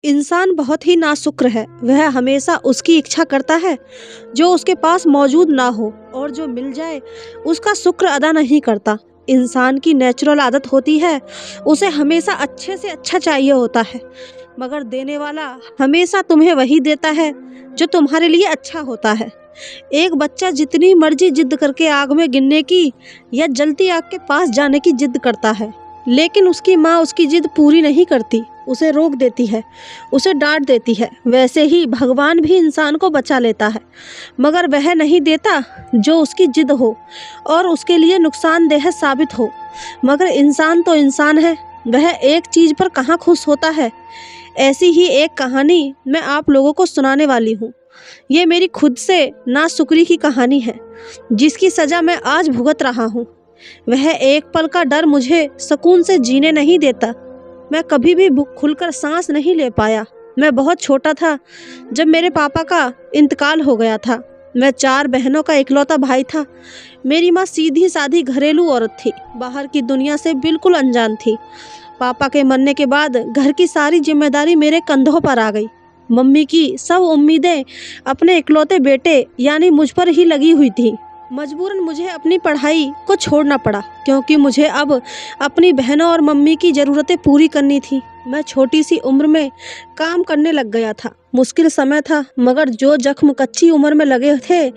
इंसान बहुत ही नाशुक्र है। वह हमेशा उसकी इच्छा करता है जो उसके पास मौजूद ना हो, और जो मिल जाए उसका शुक्र अदा नहीं करता। इंसान की नेचुरल आदत होती है, उसे हमेशा अच्छे से अच्छा चाहिए होता है, मगर देने वाला हमेशा तुम्हें वही देता है जो तुम्हारे लिए अच्छा होता है। एक बच्चा जितनी मर्जी जिद करके आग में गिरने की या जलती आग के पास जाने की जिद करता है, लेकिन उसकी माँ उसकी जिद पूरी नहीं करती, उसे रोक देती है, उसे डांट देती है। वैसे ही भगवान भी इंसान को बचा लेता है, मगर वह नहीं देता जो उसकी जिद हो और उसके लिए नुकसानदेह साबित हो। मगर इंसान तो इंसान है, वह एक चीज़ पर कहाँ खुश होता है। ऐसी ही एक कहानी मैं आप लोगों को सुनाने वाली हूँ। ये मेरी खुद से नाशुक्री की कहानी है, जिसकी सज़ा मैं आज भुगत रहा हूँ। वह एक पल का डर मुझे सुकून से जीने नहीं देता। मैं कभी भी खुलकर सांस नहीं ले पाया। मैं बहुत छोटा था जब मेरे पापा का इंतकाल हो गया था। मैं 4 बहनों का इकलौता भाई था। मेरी माँ सीधी सादी घरेलू औरत थी, बाहर की दुनिया से बिल्कुल अनजान थी। पापा के मरने के बाद घर की सारी जिम्मेदारी मेरे कंधों पर आ गई। मम्मी की सब उम्मीदें अपने इकलौते बेटे यानी मुझ पर ही लगी हुई थी। मजबूरन मुझे अपनी पढ़ाई को छोड़ना पड़ा, क्योंकि मुझे अब अपनी बहनों और मम्मी की ज़रूरतें पूरी करनी थी। मैं छोटी सी उम्र में काम करने लग गया था। मुश्किल समय था, मगर जो जख्म कच्ची उम्र में लगे थे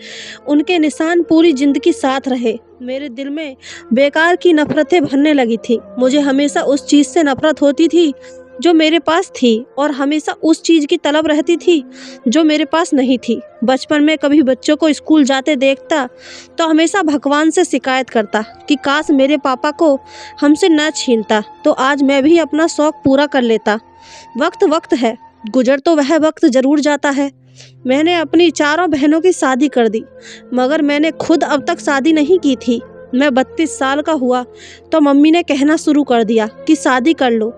उनके निशान पूरी ज़िंदगी साथ रहे। मेरे दिल में बेकार की नफ़रतें भरने लगी थी। मुझे हमेशा उस चीज़ से नफ़रत होती थी जो मेरे पास थी, और हमेशा उस चीज़ की तलब रहती थी जो मेरे पास नहीं थी। बचपन में कभी बच्चों को स्कूल जाते देखता तो हमेशा भगवान से शिकायत करता कि काश मेरे पापा को हमसे न छीनता, तो आज मैं भी अपना शौक़ पूरा कर लेता। वक्त है, गुजर तो वह वक्त ज़रूर जाता है। मैंने अपनी 4 बहनों की शादी कर दी, मगर मैंने खुद अब तक शादी नहीं की थी। मैं 32 साल का हुआ तो मम्मी ने कहना शुरू कर दिया कि शादी कर लो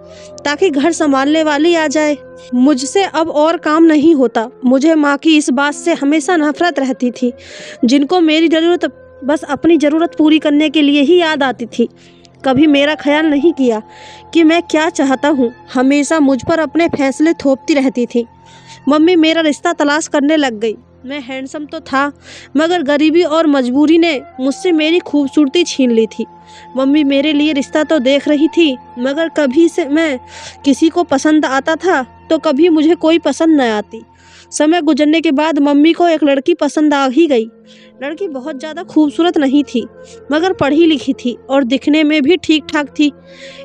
ताकि घर संभालने वाली आ जाए। मुझसे अब और काम नहीं होता। मुझे माँ की इस बात से हमेशा नफरत रहती थी, जिनको मेरी ज़रूरत बस अपनी ज़रूरत पूरी करने के लिए ही याद आती थी। कभी मेरा ख्याल नहीं किया कि मैं क्या चाहता हूँ। हमेशा मुझ पर अपने फैसले थोपती रहती थी। मम्मी मेरा रिश्ता तलाश करने लग गई। मैं हैंडसम तो था, मगर गरीबी और मजबूरी ने मुझसे मेरी खूबसूरती छीन ली थी। मम्मी मेरे लिए रिश्ता तो देख रही थी, मगर कभी से मैं किसी को पसंद आता था तो कभी मुझे कोई पसंद न आती। समय गुजरने के बाद मम्मी को एक लड़की पसंद आ ही गई। लड़की बहुत ज़्यादा खूबसूरत नहीं थी, मगर पढ़ी लिखी थी और दिखने में भी ठीक ठाक थी।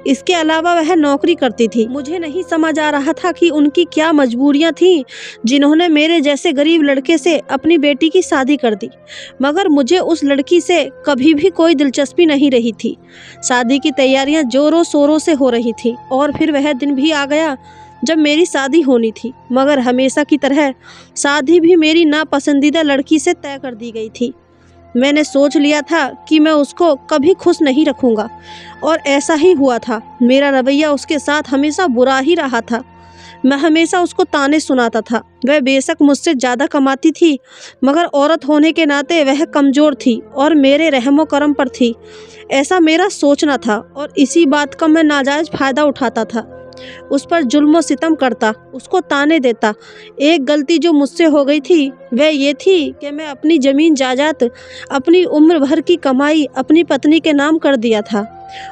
इसके अलावा वह नौकरी करती थी। मुझे नहीं समझ आ रहा था कि उनकी क्या मजबूरियां थीं, जिन्होंने मेरे जैसे गरीब लड़के से अपनी बेटी की शादी कर दी। मगर मुझे उस लड़की से कभी भी कोई दिलचस्पी नहीं रही थी। शादी की तैयारियां जोरों शोरों से हो रही थी, और फिर वह दिन भी आ गया जब मेरी शादी होनी थी। मगर हमेशा की तरह शादी भी मेरी नापसंदीदा लड़की से तय कर दी गई थी। मैंने सोच लिया था कि मैं उसको कभी खुश नहीं रखूँगा, और ऐसा ही हुआ था। मेरा रवैया उसके साथ हमेशा बुरा ही रहा था। मैं हमेशा उसको ताने सुनाता था। वह बेशक मुझसे ज़्यादा कमाती थी, मगर औरत होने के नाते वह कमज़ोर थी और मेरे रहमो करम पर थी, ऐसा मेरा सोचना था। और इसी बात का मैं नाजायज़ फ़ायदा उठाता था। उस पर जुल्म सितम करता, उसको ताने देता। एक गलती जो मुझसे हो गई थी वह ये थी कि मैं अपनी ज़मीन जायदाद, अपनी उम्र भर की कमाई अपनी पत्नी के नाम कर दिया था,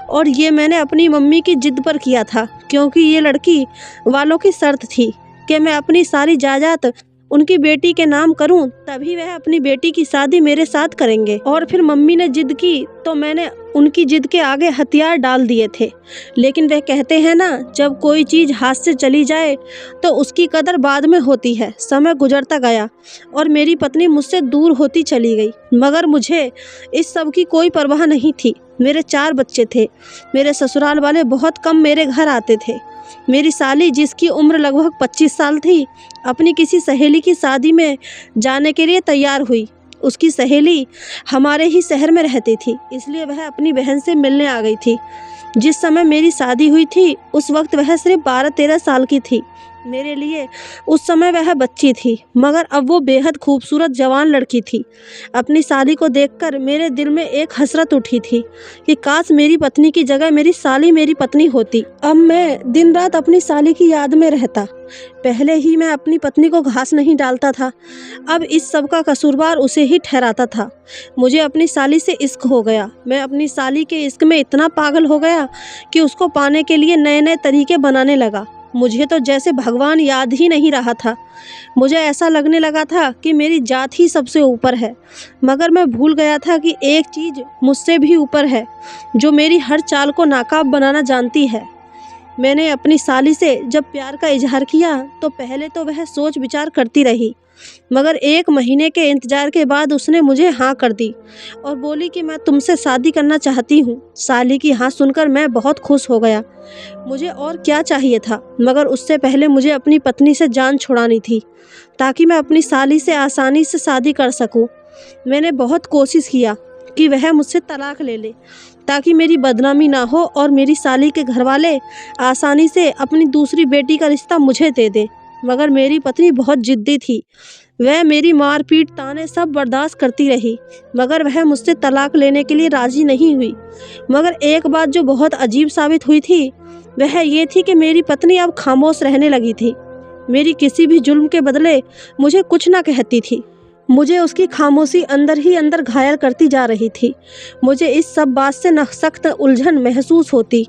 और ये मैंने अपनी मम्मी की जिद पर किया था, क्योंकि ये लड़की वालों की शर्त थी कि मैं अपनी सारी जायदाद उनकी बेटी के नाम करूं, तभी वह अपनी बेटी की शादी मेरे साथ करेंगे। और फिर मम्मी ने जिद की तो मैंने उनकी जिद के आगे हथियार डाल दिए थे। लेकिन वह कहते हैं ना, जब कोई चीज़ हाथ से चली जाए तो उसकी कदर बाद में होती है। समय गुजरता गया और मेरी पत्नी मुझसे दूर होती चली गई, मगर मुझे इस सब की कोई परवाह नहीं थी। मेरे 4 बच्चे थे। मेरे ससुराल वाले बहुत कम मेरे घर आते थे। मेरी साली, जिसकी उम्र लगभग 25 साल थी, अपनी किसी सहेली की शादी में जाने के लिए तैयार हुई। उसकी सहेली हमारे ही शहर में रहती थी, इसलिए वह अपनी बहन से मिलने आ गई थी। जिस समय मेरी शादी हुई थी उस वक्त वह सिर्फ 12-13 साल की थी। मेरे लिए उस समय वह बच्ची थी, मगर अब वो बेहद खूबसूरत जवान लड़की थी। अपनी साली को देखकर मेरे दिल में एक हसरत उठी थी कि काश मेरी पत्नी की जगह मेरी साली मेरी पत्नी होती। अब मैं दिन रात अपनी साली की याद में रहता। पहले ही मैं अपनी पत्नी को घास नहीं डालता था, अब इस सब का कसूरवार उसे ही ठहराता था। मुझे अपनी साली से इश्क हो गया। मैं अपनी साली के इश्क में इतना पागल हो गया कि उसको पाने के लिए नए नए तरीके बनाने लगा। मुझे तो जैसे भगवान याद ही नहीं रहा था। मुझे ऐसा लगने लगा था कि मेरी जात ही सबसे ऊपर है, मगर मैं भूल गया था कि एक चीज़ मुझसे भी ऊपर है, जो मेरी हर चाल को नाकाब बनाना जानती है। मैंने अपनी साली से जब प्यार का इजहार किया तो पहले तो वह सोच विचार करती रही, मगर 1 महीने के इंतज़ार के बाद उसने मुझे हाँ कर दी और बोली कि मैं तुमसे शादी करना चाहती हूँ। साली की हाँ सुनकर मैं बहुत खुश हो गया। मुझे और क्या चाहिए था, मगर उससे पहले मुझे अपनी पत्नी से जान छुड़ानी थी ताकि मैं अपनी साली से आसानी से शादी कर सकूँ। मैंने बहुत कोशिश किया कि वह मुझसे तलाक ले ले ताकि मेरी बदनामी ना हो और मेरी साली के घरवाले आसानी से अपनी दूसरी बेटी का रिश्ता मुझे दे दें, मगर मेरी पत्नी बहुत जिद्दी थी। वह मेरी मारपीट ताने सब बर्दाश्त करती रही, मगर वह मुझसे तलाक लेने के लिए राज़ी नहीं हुई। मगर एक बात जो बहुत अजीब साबित हुई थी वह ये थी कि मेरी पत्नी अब खामोश रहने लगी थी। मेरी किसी भी जुल्म के बदले मुझे कुछ ना कहती थी। मुझे उसकी खामोशी अंदर ही अंदर घायल करती जा रही थी। मुझे इस सब बात से न सख्त उलझन महसूस होती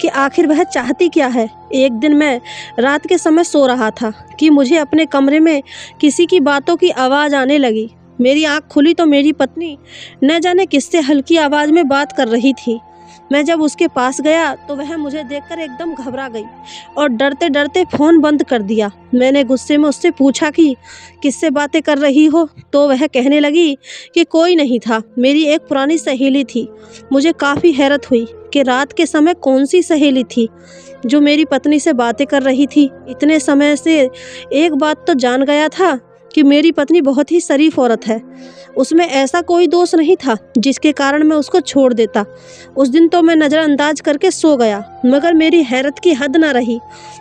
कि आखिर वह चाहती क्या है। एक दिन मैं रात के समय सो रहा था कि मुझे अपने कमरे में किसी की बातों की आवाज़ आने लगी। मेरी आँख खुली तो मेरी पत्नी न जाने किससे हल्की आवाज़ में बात कर रही थी। मैं जब उसके पास गया तो वह मुझे देखकर एकदम घबरा गई और डरते डरते फ़ोन बंद कर दिया। मैंने गुस्से में उससे पूछा कि किससे बातें कर रही हो, तो वह कहने लगी कि कोई नहीं था, मेरी एक पुरानी सहेली थी। मुझे काफ़ी हैरत हुई कि रात के समय कौन सी सहेली थी जो मेरी पत्नी से बातें कर रही थी। इतने समय से एक बात तो जान गया था कि मेरी पत्नी बहुत ही शरीफ औरत है। उसमें ऐसा कोई दोष नहीं था जिसके कारण मैं उसको छोड़ देता। उस दिन तो मैं नज़रअंदाज करके सो गया, मगर मेरी हैरत की हद न रही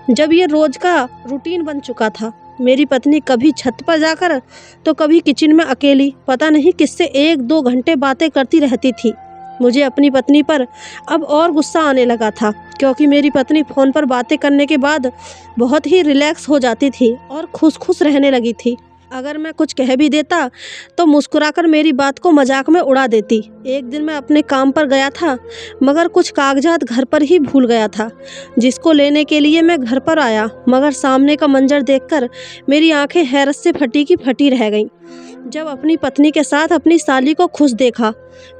जब ये रोज़ का रूटीन बन चुका था। मेरी पत्नी कभी छत पर जाकर तो कभी किचन में अकेली पता नहीं किससे 1-2 घंटे बातें करती रहती थी। मुझे अपनी पत्नी पर अब और गुस्सा आने लगा था, क्योंकि मेरी पत्नी फ़ोन पर बातें करने के बाद बहुत ही रिलैक्स हो जाती थी और खुश खुश रहने लगी थी। अगर मैं कुछ कह भी देता तो मुस्कुराकर मेरी बात को मजाक में उड़ा देती। एक दिन मैं अपने काम पर गया था, मगर कुछ कागजात घर पर ही भूल गया था, जिसको लेने के लिए मैं घर पर आया, मगर सामने का मंजर देखकर मेरी आंखें हैरत से फटी की फटी रह गईं। जब अपनी पत्नी के साथ अपनी साली को खुश देखा।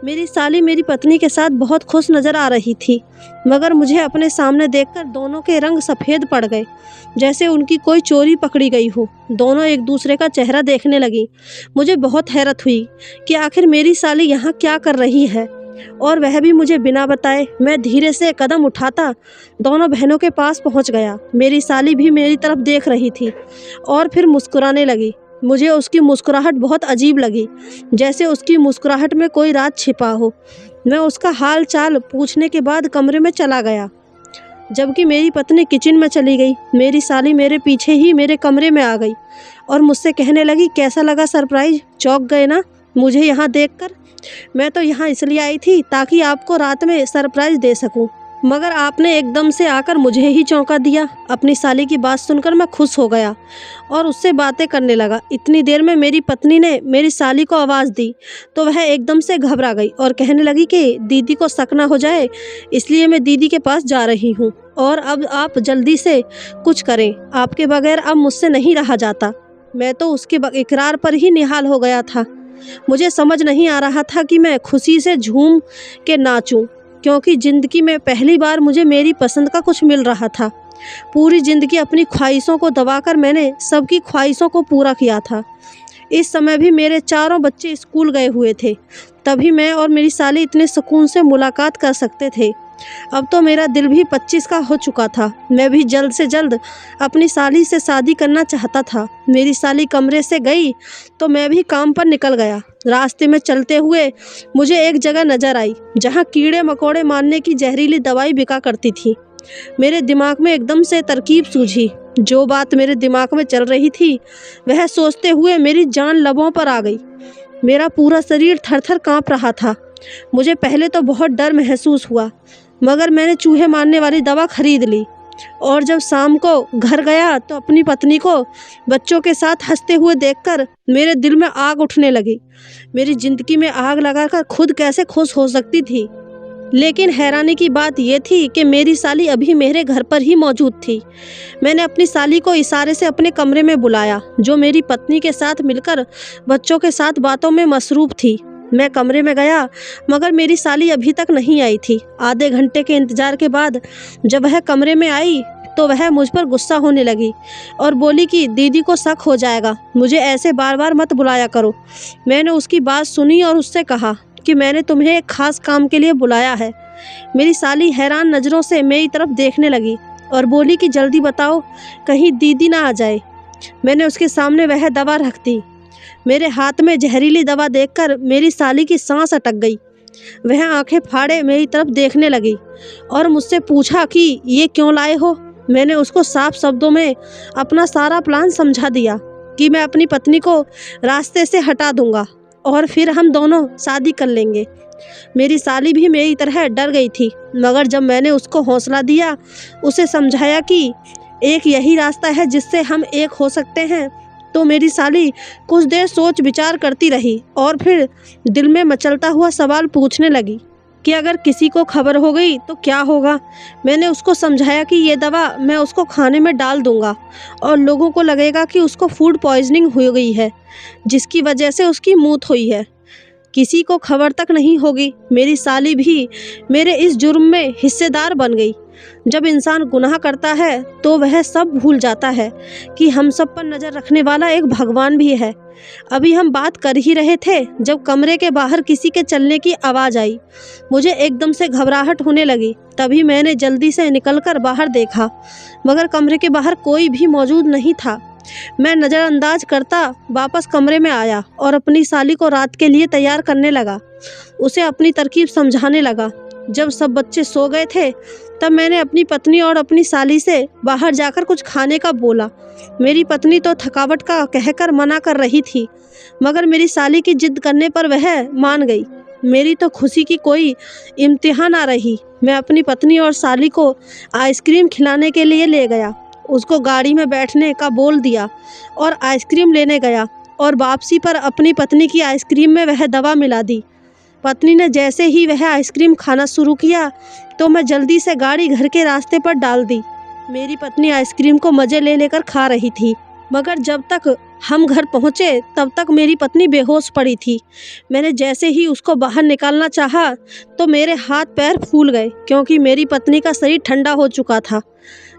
मेरी साली मेरी पत्नी के साथ बहुत खुश नज़र आ रही थी, मगर मुझे अपने सामने देखकर दोनों के रंग सफ़ेद पड़ गए, जैसे उनकी कोई चोरी पकड़ी गई हो। दोनों एक दूसरे का चेहरा देखने लगी। मुझे बहुत हैरत हुई कि आखिर मेरी साली यहाँ क्या कर रही है, और वह भी मुझे बिना बताए। मैं धीरे से कदम उठाता दोनों बहनों के पास पहुँच गया। मेरी साली भी मेरी तरफ देख रही थी और फिर मुस्कुराने लगी। मुझे उसकी मुस्कुराहट बहुत अजीब लगी, जैसे उसकी मुस्कुराहट में कोई राज छिपा हो। मैं उसका हाल चाल पूछने के बाद कमरे में चला गया, जबकि मेरी पत्नी किचन में चली गई। मेरी साली मेरे पीछे ही मेरे कमरे में आ गई और मुझसे कहने लगी, कैसा लगा सरप्राइज? चौंक गए ना मुझे यहाँ देखकर? मैं तो यहाँ इसलिए आई थी ताकि आपको रात में सरप्राइज दे सकूँ, मगर आपने एकदम से आकर मुझे ही चौंका दिया। अपनी साली की बात सुनकर मैं खुश हो गया और उससे बातें करने लगा। इतनी देर में मेरी पत्नी ने मेरी साली को आवाज़ दी तो वह एकदम से घबरा गई और कहने लगी कि दीदी को शक ना हो जाए, इसलिए मैं दीदी के पास जा रही हूँ और अब आप जल्दी से कुछ करें, आपके बगैर अब मुझसे नहीं रहा जाता। मैं तो उसके इकरार पर ही निहाल हो गया था। मुझे समझ नहीं आ रहा था कि मैं खुशी से झूम के नाचूं, क्योंकि ज़िंदगी में पहली बार मुझे मेरी पसंद का कुछ मिल रहा था। पूरी ज़िंदगी अपनी ख्वाहिशों को दबाकर मैंने सबकी ख्वाहिशों को पूरा किया था। इस समय भी मेरे चारों बच्चे स्कूल गए हुए थे, तभी मैं और मेरी साली इतने सुकून से मुलाकात कर सकते थे। अब तो मेरा दिल भी 25 का हो चुका था। मैं भी जल्द से जल्द अपनी साली से शादी करना चाहता था। मेरी साली कमरे से गई तो मैं भी काम पर निकल गया। रास्ते में चलते हुए मुझे एक जगह नज़र आई जहाँ कीड़े मकोड़े मारने की जहरीली दवाई बिका करती थी। मेरे दिमाग में एकदम से तरकीब सूझी जो बात मेरे दिमाग में चल रही थी वह सोचते हुए मेरी जान लबों पर आ गई। मेरा पूरा शरीर थर-थर काँप रहा था। मुझे पहले तो बहुत डर महसूस हुआ, मगर मैंने चूहे मारने वाली दवा खरीद ली और जब शाम को घर गया तो अपनी पत्नी को बच्चों के साथ हंसते हुए देखकर मेरे दिल में आग उठने लगी। मेरी ज़िंदगी में आग लगाकर खुद कैसे खुश हो सकती थी। लेकिन हैरानी की बात यह थी कि मेरी साली अभी मेरे घर पर ही मौजूद थी। मैंने अपनी साली को इशारे से अपने कमरे में बुलाया, जो मेरी पत्नी के साथ मिलकर बच्चों के साथ बातों में मसरूफ़ थी। मैं कमरे में गया, मगर मेरी साली अभी तक नहीं आई थी। आधे घंटे के इंतज़ार के बाद जब वह कमरे में आई तो वह मुझ पर गुस्सा होने लगी और बोली कि दीदी को शक हो जाएगा, मुझे ऐसे बार बार मत बुलाया करो। मैंने उसकी बात सुनी और उससे कहा कि मैंने तुम्हें एक ख़ास काम के लिए बुलाया है। मेरी साली हैरान नज़रों से मेरी तरफ देखने लगी और बोली कि जल्दी बताओ, कहीं दीदी ना आ जाए। मैंने उसके सामने वह दवा रख दी। मेरे हाथ में जहरीली दवा देखकर मेरी साली की सांस अटक गई। वह आंखें फाड़े मेरी तरफ देखने लगी और मुझसे पूछा कि ये क्यों लाए हो। मैंने उसको साफ शब्दों में अपना सारा प्लान समझा दिया कि मैं अपनी पत्नी को रास्ते से हटा दूंगा और फिर हम दोनों शादी कर लेंगे। मेरी साली भी मेरी तरह डर गई थी, मगर जब मैंने उसको हौसला दिया, उसे समझाया कि एक यही रास्ता है जिससे हम एक हो सकते हैं, तो मेरी साली कुछ देर सोच विचार करती रही और फिर दिल में मचलता हुआ सवाल पूछने लगी कि अगर किसी को खबर हो गई तो क्या होगा। मैंने उसको समझाया कि ये दवा मैं उसको खाने में डाल दूंगा और लोगों को लगेगा कि उसको फूड पॉइजनिंग हो गई है, जिसकी वजह से उसकी मौत हुई है। किसी को खबर तक नहीं होगी। मेरी साली भी मेरे इस जुर्म में हिस्सेदार बन गई। जब इंसान गुनाह करता है तो वह सब भूल जाता है कि हम सब पर नज़र रखने वाला एक भगवान भी है। अभी हम बात कर ही रहे थे जब कमरे के बाहर किसी के चलने की आवाज़ आई। मुझे एकदम से घबराहट होने लगी। तभी मैंने जल्दी से निकलकर बाहर देखा, मगर कमरे के बाहर कोई भी मौजूद नहीं था। मैं नज़रअंदाज करता वापस कमरे में आया और अपनी साली को रात के लिए तैयार करने लगा। उसे अपनी तरकीब समझाने लगा। जब सब बच्चे सो गए थे तब मैंने अपनी पत्नी और अपनी साली से बाहर जाकर कुछ खाने का बोला। मेरी पत्नी तो थकावट का कहकर मना कर रही थी, मगर मेरी साली की जिद करने पर वह मान गई। मेरी तो खुशी की कोई इम्तिहान आ रही। मैं अपनी पत्नी और साली को आइसक्रीम खिलाने के लिए ले गया। उसको गाड़ी में बैठने का बोल दिया और आइसक्रीम लेने गया और वापसी पर अपनी पत्नी की आइसक्रीम में वह दवा मिला दी। पत्नी ने जैसे ही वह आइसक्रीम खाना शुरू किया तो मैं जल्दी से गाड़ी घर के रास्ते पर डाल दी। मेरी पत्नी आइसक्रीम को मज़े ले लेकर खा रही थी, मगर जब तक हम घर पहुँचे तब तक मेरी पत्नी बेहोश पड़ी थी। मैंने जैसे ही उसको बाहर निकालना चाहा तो मेरे हाथ पैर फूल गए, क्योंकि मेरी पत्नी का शरीर ठंडा हो चुका था।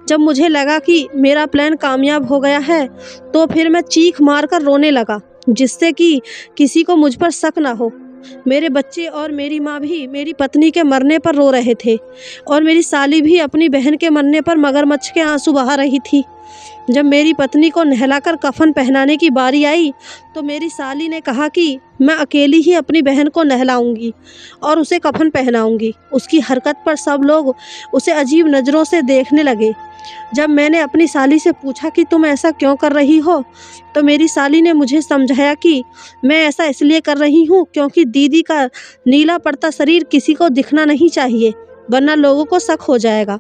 जब मुझे लगा कि मेरा प्लान कामयाब हो गया है तो फिर मैं चीख मारकर रोने लगा, जिससे कि किसी को मुझ पर शक ना हो। मेरे बच्चे और मेरी माँ भी मेरी पत्नी के मरने पर रो रहे थे और मेरी साली भी अपनी बहन के मरने पर मगरमच्छ के आंसू बहा रही थी। जब मेरी पत्नी को नहलाकर कफन पहनाने की बारी आई तो मेरी साली ने कहा कि मैं अकेली ही अपनी बहन को नहलाऊंगी और उसे कफन पहनाऊंगी। उसकी हरकत पर सब लोग उसे अजीब नज़रों से देखने लगे। जब मैंने अपनी साली से पूछा कि तुम ऐसा क्यों कर रही हो, तो मेरी साली ने मुझे समझाया कि मैं ऐसा इसलिए कर रही हूँ क्योंकि दीदी का नीला पड़ता शरीर किसी को दिखना नहीं चाहिए, वरना लोगों को शक हो जाएगा।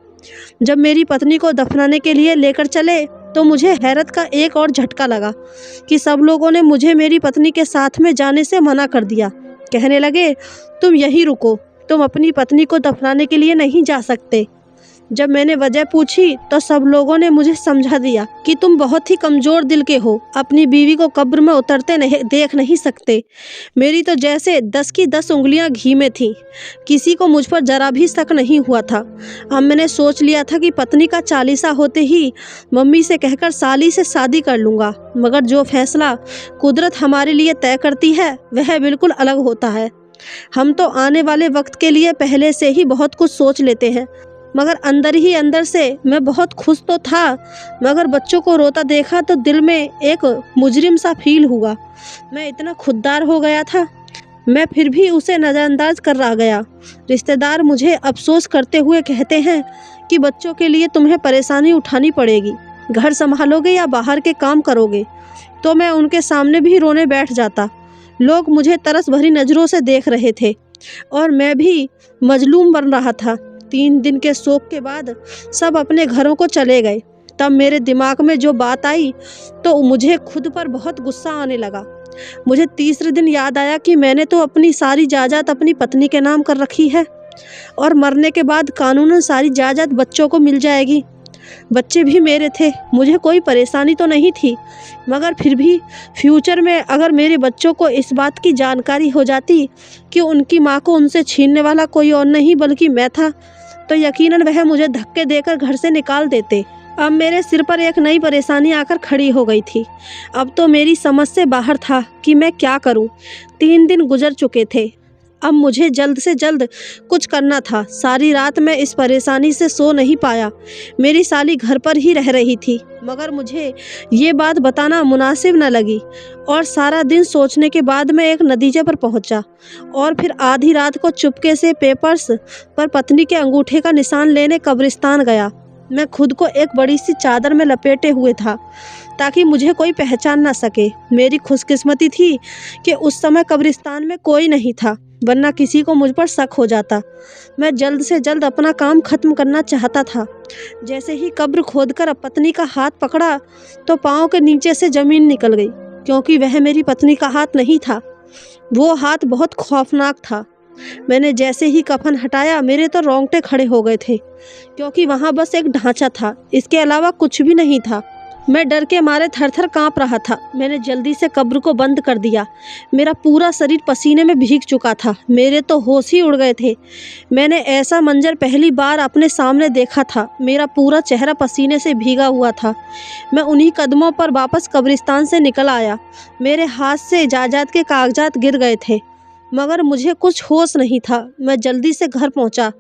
जब मेरी पत्नी को दफनाने के लिए लेकर चले तो मुझे हैरत का एक और झटका लगा कि सब लोगों ने मुझे मेरी पत्नी के साथ में जाने से मना कर दिया। कहने लगे, तुम यहीं रुको, तुम अपनी पत्नी को दफनाने के लिए नहीं जा सकते। जब मैंने वजह पूछी तो सब लोगों ने मुझे समझा दिया कि तुम बहुत ही कमज़ोर दिल के हो, अपनी बीवी को कब्र में उतरते देख नहीं सकते। मेरी तो जैसे 10 की 10 उंगलियां घी में थीं। किसी को मुझ पर जरा भी शक नहीं हुआ था। अब मैंने सोच लिया था कि पत्नी का 40 होते ही मम्मी से कहकर साली से शादी कर लूँगा, मगर जो फैसला कुदरत हमारे लिए तय करती है वह बिल्कुल अलग होता है। हम तो आने वाले वक्त के लिए पहले से ही बहुत कुछ सोच लेते हैं, मगर अंदर ही अंदर से मैं बहुत खुश तो था, मगर बच्चों को रोता देखा तो दिल में एक मुजरिम सा फील हुआ। मैं इतना खुददार हो गया था। मैं फिर भी उसे नज़रअंदाज कर रह गया। रिश्तेदार मुझे अफसोस करते हुए कहते हैं कि बच्चों के लिए तुम्हें परेशानी उठानी पड़ेगी। घर संभालोगे या बाहर के काम करोगे? तो मैं उनके सामने भी रोने बैठ जाता। लोग मुझे तरस भरी नज़रों से देख रहे थे और मैं भी मजलूम बन रहा था। 3 दिन के शोक के बाद सब अपने घरों को चले गए। तब मेरे दिमाग में जो बात आई तो मुझे खुद पर बहुत गुस्सा आने लगा। मुझे तीसरे दिन याद आया कि मैंने तो अपनी सारी जायदाद अपनी पत्नी के नाम कर रखी है और मरने के बाद कानूनन सारी जायदाद बच्चों को मिल जाएगी। बच्चे भी मेरे थे, मुझे कोई परेशानी तो नहीं थी, मगर फिर भी फ्यूचर में अगर मेरे बच्चों को इस बात की जानकारी हो जाती कि उनकी माँ को उनसे छीनने वाला कोई और नहीं बल्कि मैं था, तो यकीनन वह मुझे धक्के देकर घर से निकाल देते। अब मेरे सिर पर एक नई परेशानी आकर खड़ी हो गई थी। अब तो मेरी समझ से बाहर था कि मैं क्या करूं। 3 दिन गुजर चुके थे। अब मुझे जल्द से जल्द कुछ करना था। सारी रात मैं इस परेशानी से सो नहीं पाया। मेरी साली घर पर ही रह रही थी, मगर मुझे ये बात बताना मुनासिब न लगी और सारा दिन सोचने के बाद मैं एक नतीजे पर पहुंचा और फिर आधी रात को चुपके से पेपर्स पर पत्नी के अंगूठे का निशान लेने कब्रिस्तान गया। मैं खुद को एक बड़ी सी चादर में लपेटे हुए था ताकि मुझे कोई पहचान ना सके। मेरी खुशकिस्मती थी कि उस समय कब्रिस्तान में कोई नहीं था, वरना किसी को मुझ पर शक हो जाता। मैं जल्द से जल्द अपना काम ख़त्म करना चाहता था। जैसे ही कब्र खोदकर पत्नी का हाथ पकड़ा तो पाँव के नीचे से ज़मीन निकल गई, क्योंकि वह मेरी पत्नी का हाथ नहीं था। वो हाथ बहुत खौफनाक था। मैंने जैसे ही कफन हटाया मेरे तो रोंगटे खड़े हो गए थे, क्योंकि वहाँ बस एक ढांचा था, इसके अलावा कुछ भी नहीं था। मैं डर के मारे थर-थर काँप रहा था। मैंने जल्दी से कब्र को बंद कर दिया। मेरा पूरा शरीर पसीने में भीग चुका था। मेरे तो होश ही उड़ गए थे। मैंने ऐसा मंजर पहली बार अपने सामने देखा था। मेरा पूरा चेहरा पसीने से भीगा हुआ था। मैं उन्हीं कदमों पर वापस कब्रिस्तान से निकल आया। मेरे हाथ से जायदाद के कागजात गिर गए थे, मगर मुझे कुछ होश नहीं था। मैं जल्दी से घर पहुंचा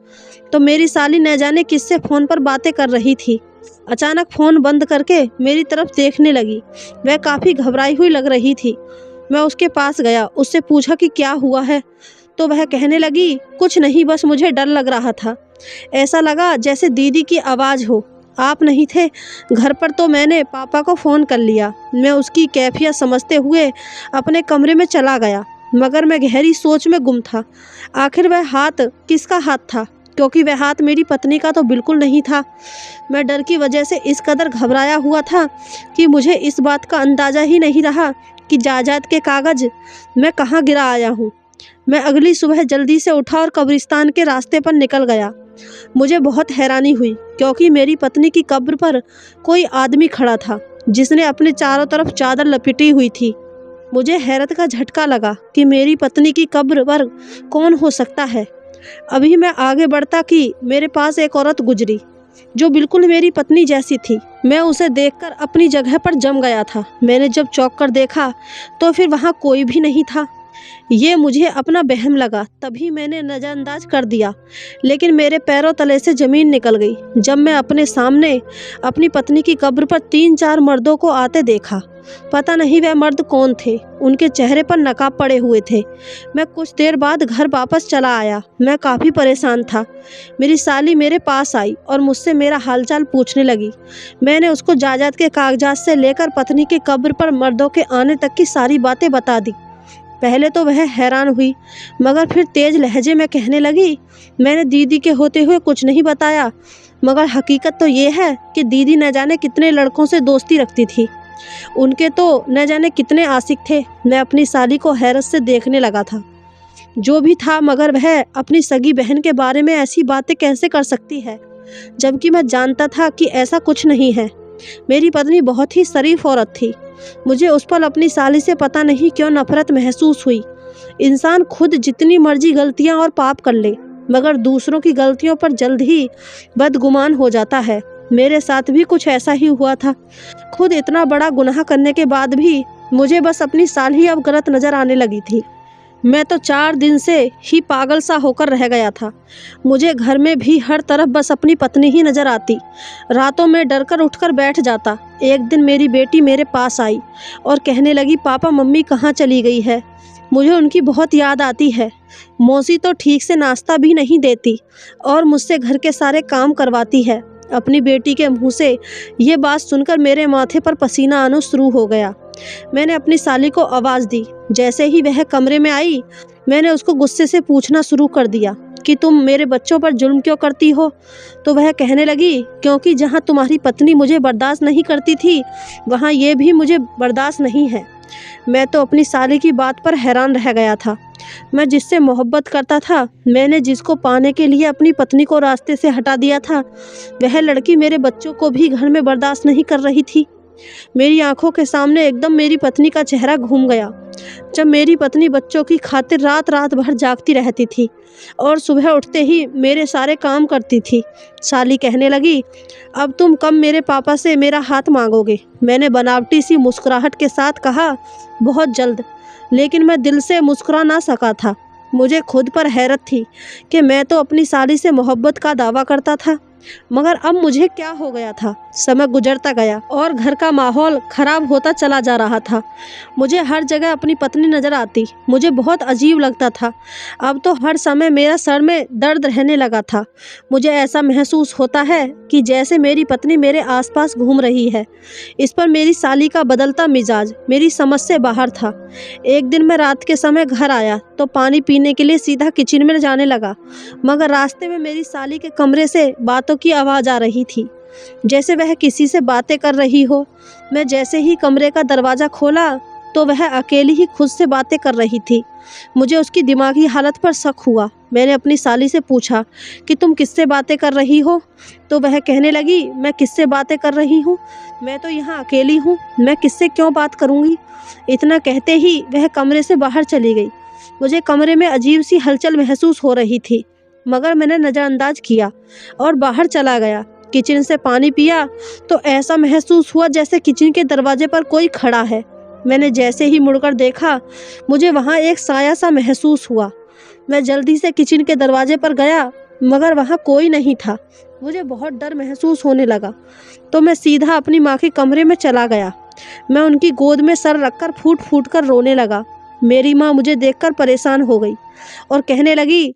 तो मेरी साली न जाने किससे फ़ोन पर बातें कर रही थी। अचानक फ़ोन बंद करके मेरी तरफ देखने लगी। वह काफ़ी घबराई हुई लग रही थी। मैं उसके पास गया, उससे पूछा कि क्या हुआ है, तो वह कहने लगी, कुछ नहीं, बस मुझे डर लग रहा था। ऐसा लगा जैसे दीदी की आवाज़ हो। आप नहीं थे घर पर तो मैंने पापा को फ़ोन कर लिया। मैं उसकी कैफियत समझते हुए अपने कमरे में चला गया, मगर मैं गहरी सोच में गुम था। आखिर वह हाथ किसका हाथ था, क्योंकि वह हाथ मेरी पत्नी का तो बिल्कुल नहीं था। मैं डर की वजह से इस कदर घबराया हुआ था कि मुझे इस बात का अंदाज़ा ही नहीं रहा कि जायदाद के कागज़ मैं कहाँ गिरा आया हूँ। मैं अगली सुबह जल्दी से उठा और कब्रिस्तान के रास्ते पर निकल गया। मुझे बहुत हैरानी हुई, क्योंकि मेरी पत्नी की कब्र पर कोई आदमी खड़ा था जिसने अपने चारों तरफ चादर लपेटी हुई थी। मुझे हैरत का झटका लगा कि मेरी पत्नी की कब्र पर कौन हो सकता है। अभी मैं आगे बढ़ता कि मेरे पास एक औरत गुजरी जो बिल्कुल मेरी पत्नी जैसी थी। मैं उसे देखकर अपनी जगह पर जम गया था। मैंने जब चौंक कर देखा तो फिर वहाँ कोई भी नहीं था। ये मुझे अपना वहम लगा, तभी मैंने नज़रअंदाज कर दिया, लेकिन मेरे पैरों तले से ज़मीन निकल गई जब मैं अपने सामने अपनी पत्नी की कब्र पर 3-4 मर्दों को आते देखा। पता नहीं वह मर्द कौन थे। उनके चेहरे पर नकाब पड़े हुए थे। मैं कुछ देर बाद घर वापस चला आया। मैं काफ़ी परेशान था। मेरी साली मेरे पास आई और मुझसे मेरा हालचाल पूछने लगी। मैंने उसको जायदाद के कागजात से लेकर पत्नी की कब्र पर मर्दों के आने तक की सारी बातें बता दी। पहले तो वह हैरान हुई, मगर फिर तेज़ लहजे में कहने लगी, मैंने दीदी के होते हुए कुछ नहीं बताया, मगर हकीकत तो ये है कि दीदी न जाने कितने लड़कों से दोस्ती रखती थी। उनके तो न जाने कितने आशिक थे। मैं अपनी साली को हैरत से देखने लगा था। जो भी था, मगर वह अपनी सगी बहन के बारे में ऐसी बातें कैसे कर सकती है, जबकि मैं जानता था कि ऐसा कुछ नहीं है। मेरी पत्नी बहुत ही शरीफ औरत थी। मुझे उस पर अपनी साली से पता नहीं क्यों नफरत महसूस हुई। इंसान खुद जितनी मर्जी गलतियां और पाप कर ले, मगर दूसरों की गलतियों पर जल्द ही बदगुमान हो जाता है। मेरे साथ भी कुछ ऐसा ही हुआ था। खुद इतना बड़ा गुनाह करने के बाद भी मुझे बस अपनी साल ही अब गलत नज़र आने लगी थी। मैं तो 4 दिन से ही पागल सा होकर रह गया था। मुझे घर में भी हर तरफ बस अपनी पत्नी ही नज़र आती। रातों में डरकर उठकर बैठ जाता। एक दिन मेरी बेटी मेरे पास आई और कहने लगी, पापा मम्मी कहाँ चली गई है, मुझे उनकी बहुत याद आती है। मौसी तो ठीक से नाश्ता भी नहीं देती और मुझसे घर के सारे काम करवाती है। अपनी बेटी के मुंह से ये बात सुनकर मेरे माथे पर पसीना आना शुरू हो गया। मैंने अपनी साली को आवाज़ दी। जैसे ही वह कमरे में आई, मैंने उसको गुस्से से पूछना शुरू कर दिया कि तुम मेरे बच्चों पर जुल्म क्यों करती हो। तो वह कहने लगी, क्योंकि जहाँ तुम्हारी पत्नी मुझे बर्दाश्त नहीं करती थी, वहाँ ये भी मुझे बर्दाश्त नहीं है। मैं तो अपनी साली की बात पर हैरान रह गया था। मैं जिससे मोहब्बत करता था, मैंने जिसको पाने के लिए अपनी पत्नी को रास्ते से हटा दिया था, वह लड़की मेरे बच्चों को भी घर में बर्दाश्त नहीं कर रही थी। मेरी आंखों के सामने एकदम मेरी पत्नी का चेहरा घूम गया, जब मेरी पत्नी बच्चों की खातिर रात रात भर जागती रहती थी और सुबह उठते ही मेरे सारे काम करती थी। साली कहने लगी, अब तुम कब मेरे पापा से मेरा हाथ मांगोगे। मैंने बनावटी सी मुस्कुराहट के साथ कहा, बहुत जल्द। लेकिन मैं दिल से मुस्कुरा ना सका था। मुझे खुद पर हैरत थी कि मैं तो अपनी साली से मोहब्बत का दावा करता था, मगर अब मुझे क्या हो गया था। समय गुजरता गया और घर का माहौल खराब होता चला जा रहा था। मुझे हर जगह अपनी पत्नी नज़र आती। मुझे बहुत अजीब लगता था। अब तो हर समय मेरा सर में दर्द रहने लगा था। मुझे ऐसा महसूस होता है कि जैसे मेरी पत्नी मेरे आसपास घूम रही है। इस पर मेरी साली का बदलता मिजाज मेरी समझ से बाहर था। एक दिन मैं रात के समय घर आया तो पानी पीने के लिए सीधा किचन में जाने लगा, मगर रास्ते में मेरी साली के कमरे से बातों की आवाज़ आ रही थी, जैसे वह किसी से बातें कर रही हो। मैं जैसे ही कमरे का दरवाज़ा खोला तो वह अकेली ही खुद से बातें कर रही थी। मुझे उसकी दिमागी हालत पर शक हुआ। मैंने अपनी साली से पूछा कि तुम किससे बातें कर रही हो। तो वह कहने लगी, मैं किससे बातें कर रही हूँ, मैं तो यहाँ अकेली हूँ, मैं किससे क्यों बात करूँगी। इतना कहते ही वह कमरे से बाहर चली गई। मुझे कमरे में अजीब सी हलचल महसूस हो रही थी, मगर मैंने नज़रअंदाज किया और बाहर चला गया। किचन से पानी पिया तो ऐसा महसूस हुआ जैसे किचन के दरवाजे पर कोई खड़ा है। मैंने जैसे ही मुड़कर देखा, मुझे वहाँ एक साया सा महसूस हुआ। मैं जल्दी से किचन के दरवाजे पर गया, मगर वहाँ कोई नहीं था। मुझे बहुत डर महसूस होने लगा तो मैं सीधा अपनी माँ के कमरे में चला गया। मैं उनकी गोद में सर रखकर फूट फूट कर रोने लगा। मेरी माँ मुझे देखकर परेशान हो गई और कहने लगी,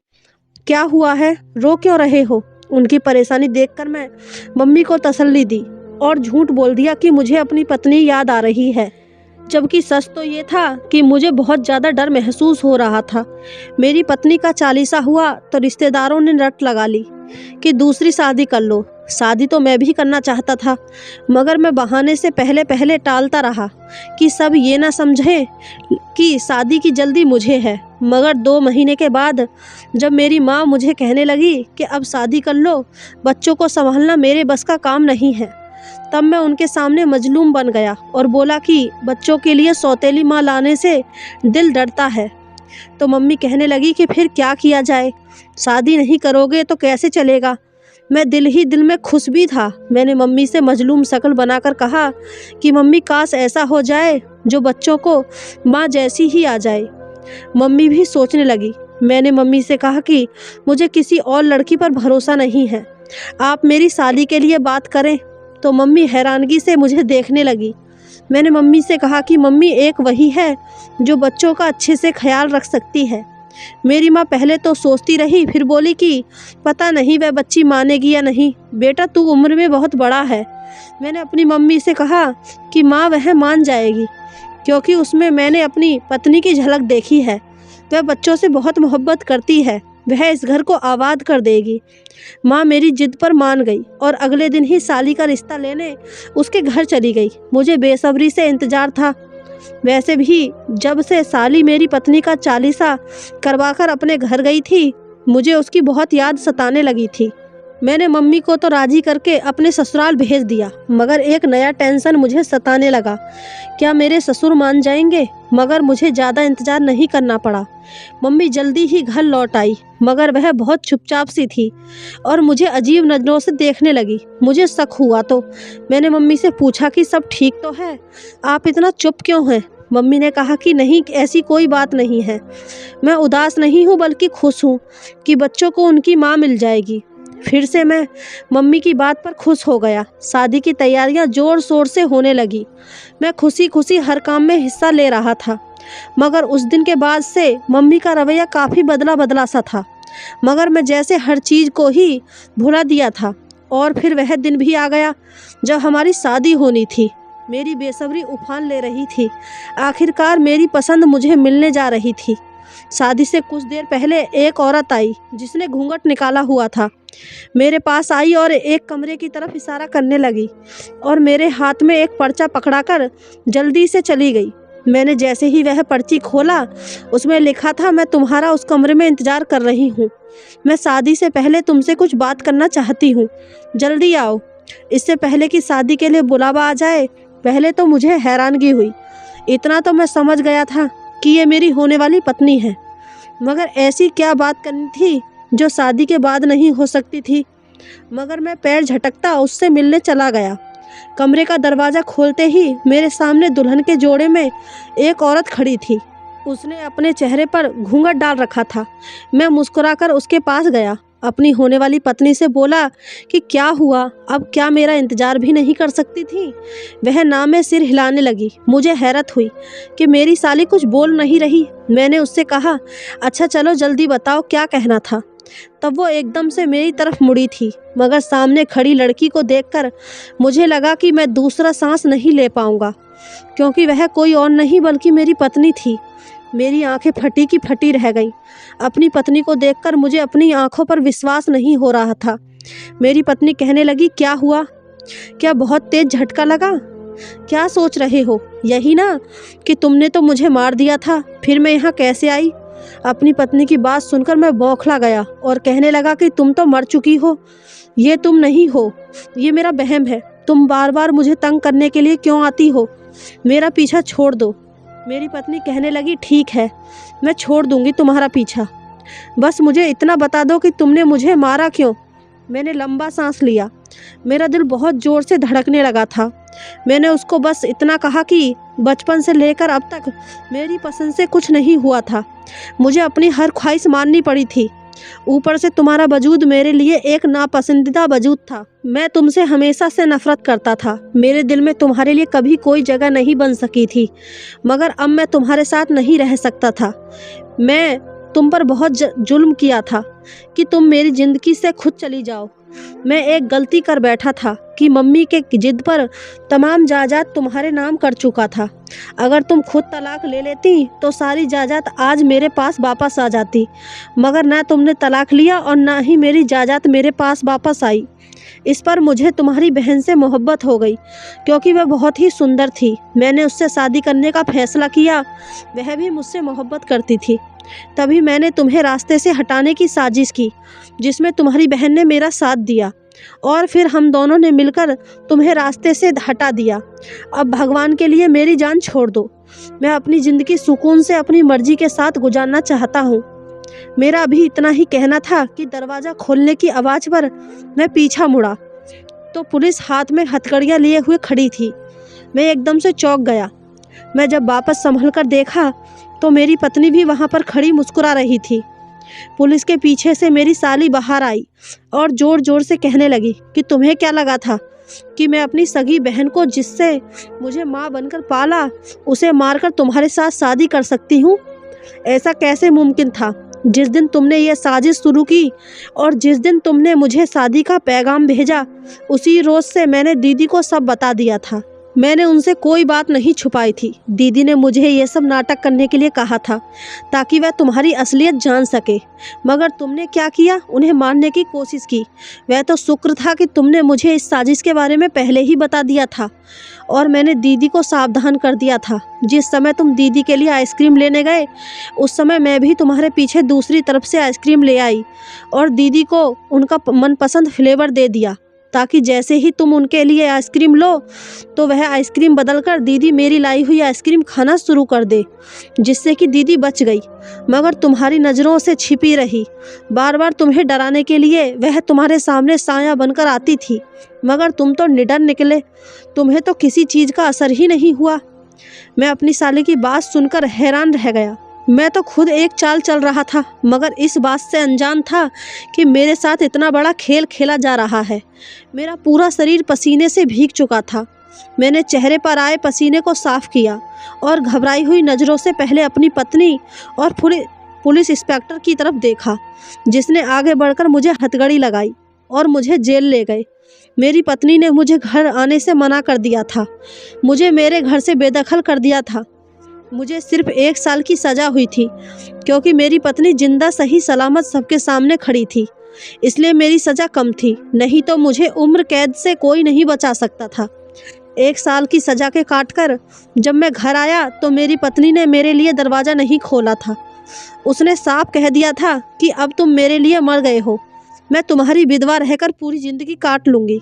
क्या हुआ है, रो क्यों रहे हो। उनकी परेशानी देखकर मैं मम्मी को तसल्ली दी और झूठ बोल दिया कि मुझे अपनी पत्नी याद आ रही है, जबकि सच तो ये था कि मुझे बहुत ज़्यादा डर महसूस हो रहा था। मेरी पत्नी का 40 हुआ तो रिश्तेदारों ने रट लगा ली कि दूसरी शादी कर लो। शादी तो मैं भी करना चाहता था, मगर मैं बहाने से पहले पहले टालता रहा कि सब ये ना समझें कि शादी की जल्दी मुझे है। मगर 2 महीने के बाद जब मेरी माँ मुझे कहने लगी कि अब शादी कर लो, बच्चों को संभालना मेरे बस का काम नहीं है, तब मैं उनके सामने मजलूम बन गया और बोला कि बच्चों के लिए सौतेली माँ लाने से दिल डरता है। तो मम्मी कहने लगी कि फिर क्या किया जाए, शादी नहीं करोगे तो कैसे चलेगा। मैं दिल ही दिल में खुश भी था। मैंने मम्मी से मजलूम शक्ल बनाकर कहा कि मम्मी, काश ऐसा हो जाए जो बच्चों को माँ जैसी ही आ जाए। मम्मी भी सोचने लगी। मैंने मम्मी से कहा कि मुझे किसी और लड़की पर भरोसा नहीं है, आप मेरी साली के लिए बात करें। तो मम्मी हैरानगी से मुझे देखने लगी। मैंने मम्मी से कहा कि मम्मी, एक वही है जो बच्चों का अच्छे से ख्याल रख सकती है। मेरी माँ पहले तो सोचती रही, फिर बोली कि पता नहीं वह बच्ची मानेगी या नहीं। बेटा, तू उम्र में बहुत बड़ा है। मैंने अपनी मम्मी से कहा कि माँ, वह मान जाएगी, क्योंकि उसमें मैंने अपनी पत्नी की झलक देखी है। वह बच्चों से बहुत मोहब्बत करती है, वह इस घर को आबाद कर देगी। माँ मेरी जिद पर मान गई और अगले दिन ही साली का रिश्ता लेने उसके घर चली गई। मुझे बेसब्री से इंतज़ार था। वैसे भी जब से साली मेरी पत्नी का 40 करवाकर अपने घर गई थी, मुझे उसकी बहुत याद सताने लगी थी। मैंने मम्मी को तो राजी करके अपने ससुराल भेज दिया, मगर एक नया टेंशन मुझे सताने लगा। क्या मेरे ससुर मान जाएंगे? मगर मुझे ज़्यादा इंतज़ार नहीं करना पड़ा। मम्मी जल्दी ही घर लौट आई, मगर वह बहुत चुपचाप सी थी और मुझे अजीब नज़रों से देखने लगी। मुझे शक हुआ तो मैंने मम्मी से पूछा कि सब ठीक तो है, आप इतना चुप क्यों हैं? मम्मी ने कहा कि नहीं, ऐसी कोई बात नहीं है। मैं उदास नहीं हूँ, बल्कि खुश हूँ कि बच्चों को उनकी माँ मिल जाएगी। फिर से मैं मम्मी की बात पर खुश हो गया। शादी की तैयारियां जोर शोर से होने लगी। मैं खुशी खुशी हर काम में हिस्सा ले रहा था, मगर उस दिन के बाद से मम्मी का रवैया काफ़ी बदला बदला सा था। मगर मैं जैसे हर चीज़ को ही भुला दिया था और फिर वह दिन भी आ गया जब हमारी शादी होनी थी। मेरी बेसब्री उफान ले रही थी। आखिरकार मेरी पसंद मुझे मिलने जा रही थी। शादी से कुछ देर पहले एक औरत आई जिसने घूंघट निकाला हुआ था। मेरे पास आई और एक कमरे की तरफ इशारा करने लगी और मेरे हाथ में एक पर्चा पकड़ाकर जल्दी से चली गई। मैंने जैसे ही वह पर्ची खोला, उसमें लिखा था, मैं तुम्हारा उस कमरे में इंतज़ार कर रही हूँ। मैं शादी से पहले तुमसे कुछ बात करना चाहती हूँ, जल्दी आओ। इससे पहले कि शादी के लिए बुलावा आ जाए, पहले तो मुझे हैरानगी हुई। इतना तो मैं समझ गया था कि ये मेरी होने वाली पत्नी है, मगर ऐसी क्या बात करनी थी जो शादी के बाद नहीं हो सकती थी। मगर मैं पैर झटकता उससे मिलने चला गया। कमरे का दरवाज़ा खोलते ही मेरे सामने दुल्हन के जोड़े में एक औरत खड़ी थी। उसने अपने चेहरे पर घूंघट डाल रखा था। मैं मुस्कुराकर उसके पास गया, अपनी होने वाली पत्नी से बोला कि क्या हुआ, अब क्या मेरा इंतज़ार भी नहीं कर सकती थी। वह ना में सिर हिलाने लगी। मुझे हैरत हुई कि मेरी साली कुछ बोल नहीं रही। मैंने उससे कहा, अच्छा चलो जल्दी बताओ क्या कहना था। तब वो एकदम से मेरी तरफ मुड़ी थी, मगर सामने खड़ी लड़की को देखकर मुझे लगा कि मैं दूसरा सांस नहीं ले पाऊंगा, क्योंकि वह कोई और नहीं बल्कि मेरी पत्नी थी। मेरी आंखें फटी की फटी रह गईं। अपनी पत्नी को देखकर मुझे अपनी आंखों पर विश्वास नहीं हो रहा था। मेरी पत्नी कहने लगी, क्या हुआ? क्या बहुत तेज झटका लगा? क्या सोच रहे हो? यही ना कि तुमने तो मुझे मार दिया था, फिर मैं यहाँ कैसे आई? अपनी पत्नी की बात सुनकर मैं बौखला गया और कहने लगा कि तुम तो मर चुकी हो। ये तुम नहीं हो, ये मेरा वहम है। तुम बार बार मुझे तंग करने के लिए क्यों आती हो? मेरा पीछा छोड़ दो। मेरी पत्नी कहने लगी, ठीक है, मैं छोड़ दूंगी तुम्हारा पीछा, बस मुझे इतना बता दो कि तुमने मुझे मारा क्यों। मैंने लंबा सांस लिया। मेरा दिल बहुत ज़ोर से धड़कने लगा था। मैंने उसको बस इतना कहा कि बचपन से लेकर अब तक मेरी पसंद से कुछ नहीं हुआ था। मुझे अपनी हर ख्वाहिश माननी पड़ी थी। ऊपर से तुम्हारा वजूद मेरे लिए एक नापसंदीदा वजूद था। मैं तुमसे हमेशा से नफरत करता था। मेरे दिल में तुम्हारे लिए कभी कोई जगह नहीं बन सकी थी, मगर अब मैं तुम्हारे साथ नहीं रह सकता था। मैं तुम पर बहुत जुल्म किया था कि तुम मेरी ज़िंदगी से खुद चली जाओ। मैं एक गलती कर बैठा था कि मम्मी के जिद पर तमाम जायदाद तुम्हारे नाम कर चुका था। अगर तुम खुद तलाक ले लेती तो सारी जायदाद आज मेरे पास वापस आ जाती, मगर ना तुमने तलाक लिया और ना ही मेरी जायदाद मेरे पास वापस आई। इस पर मुझे तुम्हारी बहन से मोहब्बत हो गई, क्योंकि वह बहुत ही सुंदर थी। मैंने उससे शादी करने का फैसला किया। वह भी मुझसे मोहब्बत करती थी। तभी मैंने तुम्हें रास्ते से हटाने की साजिश की, जिसमें तुम्हारी बहन ने मेरा साथ दिया, और फिर हम दोनों ने मिलकर तुम्हें रास्ते से हटा दिया। अब भगवान के लिए मेरी जान छोड़ दो। मैं अपनी ज़िंदगी सुकून से अपनी मर्जी के साथ गुजारना चाहता हूँ। मेरा अभी इतना ही कहना था कि दरवाज़ा खोलने की आवाज़ पर मैं पीछा मुड़ा तो पुलिस हाथ में हथकड़ियाँ लिए हुए खड़ी थी। मैं एकदम से चौंक गया। मैं जब वापस संभल कर देखा तो मेरी पत्नी भी वहाँ पर खड़ी मुस्कुरा रही थी। पुलिस के पीछे से मेरी साली बाहर आई और ज़ोर ज़ोर से कहने लगी कि तुम्हें क्या लगा था कि मैं अपनी सगी बहन को, जिससे मुझे माँ बनकर पाला, उसे मारकर तुम्हारे साथ शादी कर सकती हूँ? ऐसा कैसे मुमकिन था? जिस दिन तुमने ये साजिश शुरू की और जिस दिन तुमने मुझे शादी का पैगाम भेजा, उसी रोज़ से मैंने दीदी को सब बता दिया था। मैंने उनसे कोई बात नहीं छुपाई थी। दीदी ने मुझे ये सब नाटक करने के लिए कहा था ताकि वह तुम्हारी असलियत जान सके, मगर तुमने क्या किया? उन्हें मारने की कोशिश की। वह तो शुक्र था कि तुमने मुझे इस साजिश के बारे में पहले ही बता दिया था और मैंने दीदी को सावधान कर दिया था। जिस समय तुम दीदी के लिए आइसक्रीम लेने गए, उस समय मैं भी तुम्हारे पीछे दूसरी तरफ से आइसक्रीम ले आई और दीदी को उनका मनपसंद फ्लेवर दे दिया, ताकि जैसे ही तुम उनके लिए आइसक्रीम लो तो वह आइसक्रीम बदलकर दीदी मेरी लाई हुई आइसक्रीम खाना शुरू कर दे, जिससे कि दीदी बच गई, मगर तुम्हारी नज़रों से छिपी रही। बार बार तुम्हें डराने के लिए वह तुम्हारे सामने साया बनकर आती थी, मगर तुम तो निडर निकले। तुम्हें तो किसी चीज़ का असर ही नहीं हुआ। मैं अपनी साली की बात सुनकर हैरान रह गया। मैं तो खुद एक चाल चल रहा था, मगर इस बात से अनजान था कि मेरे साथ इतना बड़ा खेल खेला जा रहा है। मेरा पूरा शरीर पसीने से भीग चुका था। मैंने चेहरे पर आए पसीने को साफ किया और घबराई हुई नज़रों से पहले अपनी पत्नी और पुलिस इंस्पेक्टर की तरफ देखा, जिसने आगे बढ़कर मुझे हथकड़ी लगाई और मुझे जेल ले गए। मेरी पत्नी ने मुझे घर आने से मना कर दिया था, मुझे मेरे घर से बेदखल कर दिया था। मुझे सिर्फ 1 साल की सज़ा हुई थी क्योंकि मेरी पत्नी जिंदा सही सलामत सबके सामने खड़ी थी, इसलिए मेरी सज़ा कम थी, नहीं तो मुझे उम्र कैद से कोई नहीं बचा सकता था। 1 साल की सज़ा के काटकर जब मैं घर आया तो मेरी पत्नी ने मेरे लिए दरवाज़ा नहीं खोला था। उसने साफ कह दिया था कि अब तुम मेरे लिए मर गए हो, मैं तुम्हारी विधवा रहकर पूरी ज़िंदगी काट लूँगी।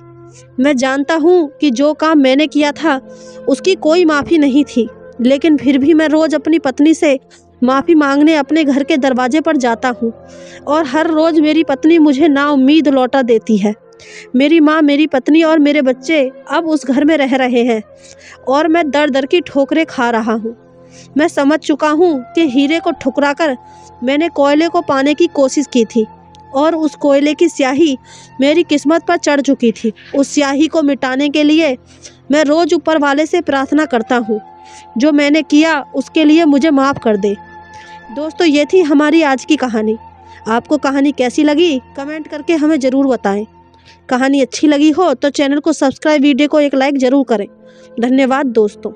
मैं जानता हूँ कि जो काम मैंने किया था उसकी कोई माफ़ी नहीं थी, लेकिन फिर भी मैं रोज़ अपनी पत्नी से माफ़ी मांगने अपने घर के दरवाजे पर जाता हूँ और हर रोज़ मेरी पत्नी मुझे नाउम्मीद लौटा देती है। मेरी माँ, मेरी पत्नी और मेरे बच्चे अब उस घर में रह रहे हैं और मैं दर दर की ठोकरें खा रहा हूँ। मैं समझ चुका हूँ कि हीरे को ठुकराकर मैंने कोयले को पाने की कोशिश की थी और उस कोयले की स्याही मेरी किस्मत पर चढ़ चुकी थी। उस स्याही को मिटाने के लिए मैं रोज़ ऊपर वाले से प्रार्थना करता हूँ, जो मैंने किया उसके लिए मुझे माफ़ कर दे। दोस्तों, ये थी हमारी आज की कहानी। आपको कहानी कैसी लगी कमेंट करके हमें ज़रूर बताएं। कहानी अच्छी लगी हो तो चैनल को सब्सक्राइब, वीडियो को एक लाइक ज़रूर करें। धन्यवाद दोस्तों।